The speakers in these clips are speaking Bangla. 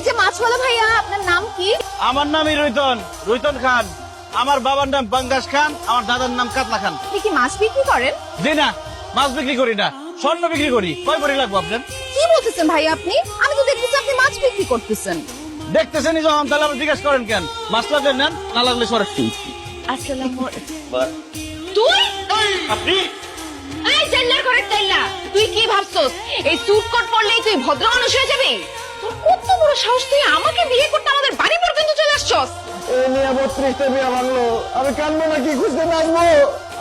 যে মাছওয়ালা ভাইয়া, আপনার নাম কি? আমার নামই রুইতন, রুইতন খান। আমার বাবার নাম পাঙ্গাস খান, আমার দাদার নাম কাতলা খান। আপনি কি মাছ বিক্রি করেন? জি না, মাছ বিক্রি করি না, স্বর্ণ বিক্রি করি। কয় ভরি লাগবো আপনার? কি বলতেছেন ভাইয়া আপনি? আমি তো দেখতেছি আপনি মাছ বিক্রি করতেছেন। দেখতেছেনই যখন, তাহলে আপনি জিজ্ঞেস করেন কেন? মাছ লাগলে নেন, না লাগলে সরাসরি। আসসালামু তুই আপনি এই জেলার ঘরে তাইলা তুই কি ভাবছস এই স্যুট কোট পরলেই তুই ভদ্র মানুষ হয়ে যাবি? তোর কত বড় সাহস, তুই আমাকে বিয়ে করতে আমাদের বাড়ি পর্যন্ত চলে আসছস? এই নিয়ে 32টা বিয়া ভাঙলো, আমি কানবো নাকি খুঁজতে নাচবো?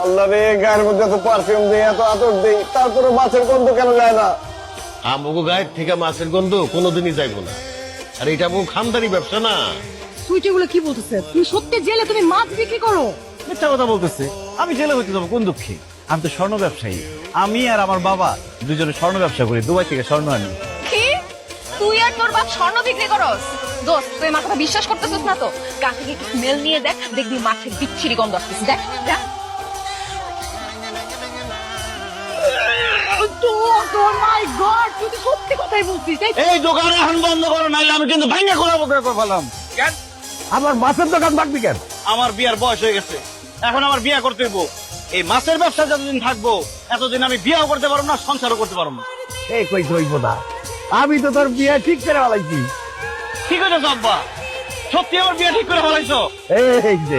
আল্লাহ রে, গায়ের মধ্যে এত পারফিউম দেই, এত আতর দেই, তারপরে মাছের গন্ধ কেন যায় না? আমগো গায়ের থেকে মাছের গন্ধ কোনোদিনই যাইবো না। আর এটা আমগো খানদানি ব্যবসা না। সুইট এগুলো কি বলতেছে? তুমি সত্যি জেলে তুমি মাছ বিক্রি করো? মিথ্যা কথা বলতেছে। আমি জেলে হইতে যাবো কোন দুঃখে? আমি তো স্বর্ণ ব্যবসায়ী। আমি আর আমার বাবা দুজনে স্বর্ণ ব্যবসা করি, দুবাই থেকে স্বর্ণ আনি। কি তুই আর তোর বাপ স্বর্ণ বিক্রি করস? দোস্ত তুই আমার কথা বিশ্বাস করতেছিস না তো? গা থেকে স্মেল নিয়ে দেখ, দেখবি মাছের বিচ্ছিরি গন্ধ আসতেছে। দেখ দেখ। মাই গড, তুই তো সত্যি কথাই বলছিস। এই দোকান এখন বন্ধ করো, নাইলে আমি কিন্তু ভাঙা খোলা করে ফেলাম। কেন? আমার মাছের দোকান থাকবি কেন? আমার বিয়ার বয়স হয়ে গেছে, এখন আমার বিয়া করতে হইব। এই মাছের ব্যবসা যতদিন থাকবো, এতদিন আমি বিয়াও করতে পারবো না, সংসারও করতে পারবো না। এই কই হইব না, আমি তো তোর বিয়ে ঠিক করে ফেলাইছি। ঠিক আছে আব্বা, সত্যি আমার বিয়া ঠিক করে ফেলাইছো? এই যে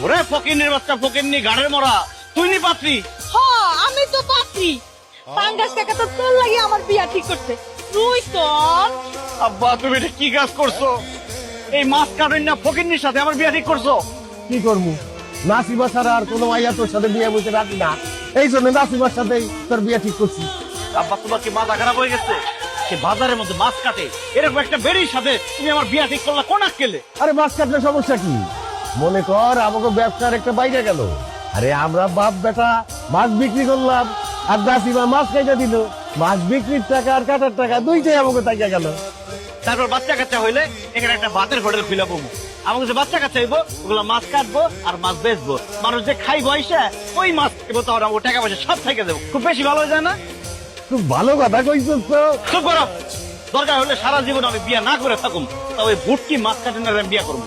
ওরে ফকিন্নির বাচ্চা, ফকিন্নি গাড়ের মরা, তুই নি পাত্রী? হ্যাঁ, আমি তো পাত্রী। পাঙ্গাস টাকা তো তোর লাগি আমার বিয়া ঠিক করতে। তুই তো আব্বা তুমি এটা কি কাজ করছো? এই মাছ কাটেন না ফকিন্নির সাথে আমার বিয়া ঠিক করছো? কি করবো, নাসিবা ছাড়া আর কোনো মাইয়া তোর সাথে বিয়ে বসে রাখি না, এই জন্য নাসিবার সাথেই তোর বিয়ে ঠিক করছি। আব্বা তোমার কি মাথা খারাপ হয়ে গেছে? সে বাজারের মধ্যে মাছ কাটে, এরকম একটা বেড়ির সাথে তুমি আমার বিয়া ঠিক করলা কোন আক্কেলে? আরে মাছ কাটলে সমস্যা কি? মনে কর আমাকে ব্যবসার একটা বাইরে গেল, আরে আমরা বাপ বেটা মাছ বিক্রি করলাম, আর নাসিমা মাছ খাইতে দিল, মাছ বিক্রির টাকা আর কাটার টাকা দুইটাই আমাকে তাইকা গেল। তারপর বাচ্চা কাচ্চা হইলে এখানে একটা ভাতের হোটেল খুলে পড়বো। আমাকে যে বাচ্চা কাচ্চা হইবো, ওগুলো মাছ কাটবো আর মাছ বেচবো, মানুষ যে খাইবো আইসা ওই মাছ খাইবো, তাহলে আমার টাকা পয়সা সব থেকে দেবো। খুব বেশি ভালো হয়ে যায় না? খুব ভালো কথা কইছিস তো। চুপ করো। দরকার হলে সারা জীবন আমি বিয়া না করে থাকুম, তবে ভুটকি মাছ কাটেন আমি বিয়া করবো।